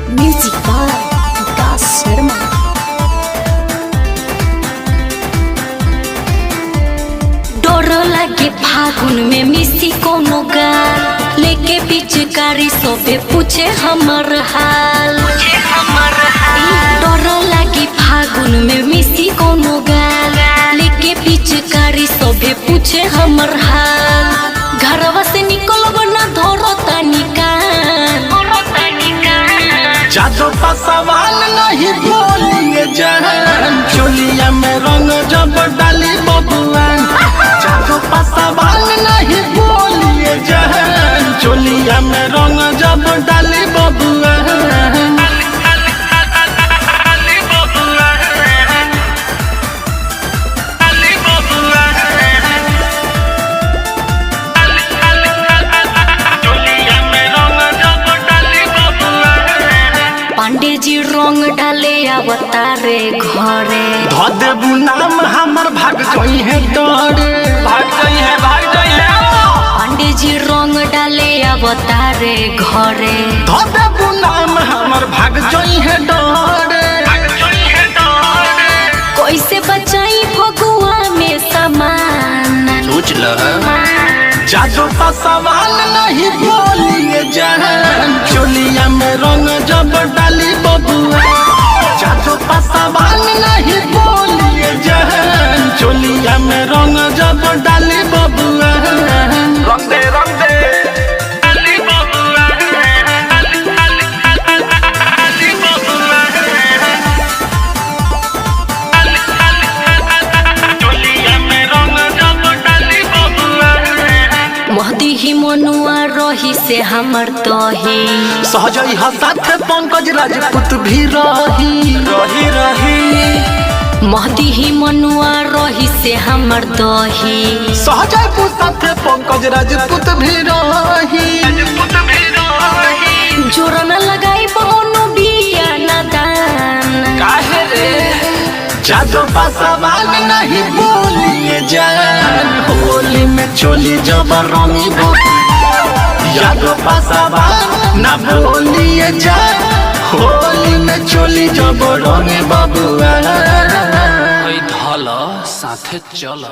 Music by विकास शर्मा। डर लागे फागुन में मिसी कोनो गाल लेके पिचकारी सोबे पूछे हमर हाल। डर लागे फागुन में मिसी कोनो गाल लेके पिचकारी सोबे पूछे हमर हाल। घरवा से निकलब ना धरो तनी कान। जादू का सवाल नहीं बोलिए जान, चोलिया में रंग जब डाली बबुआन। जादू का सवाल नहीं बोलिए जान, चोलिया में रंग जब डाली बबुआन। पांडे जी रंग डाले अवतारे घरे। देबू नाम हमर भाग जोई है डरे, भाग जोई है, भाग जोई है। पांडे जी रंग डाले अवतारे घरे। देबू नाम हमर भाग जोई है डरे, भाग जोई है डरे। कैसे बचाई फगुआ में सामान। सोच ल जादू का सवाल नहीं बोलिए जान, चोलिया में रंग जब डाली बबुआ। जादू का सवाल नहीं बोलिए जान, चोलिया में रंग जब डाली बबुआ। रंग दे डाली बबुआ, डाली बबुआ। चोलिया में रंग जब डाली बबुआ। महदी ही मनुआ रही से हमर तही। सहजई साथे पंकज राजपूत भी रही रही। महदी ही मनुआ रही से हमर दही। सहजई साथे पंकज राजपूत भी रही। जोर न लगाई बनो बिया न दान। काहे रे जादू का सवाल नहीं बोलिए जान, होली में चोली जब रंगी बबुआ। जादू का सवाल न बोलिए जान, होली में चोली जब रंगी बबुआ। धल साथे चल।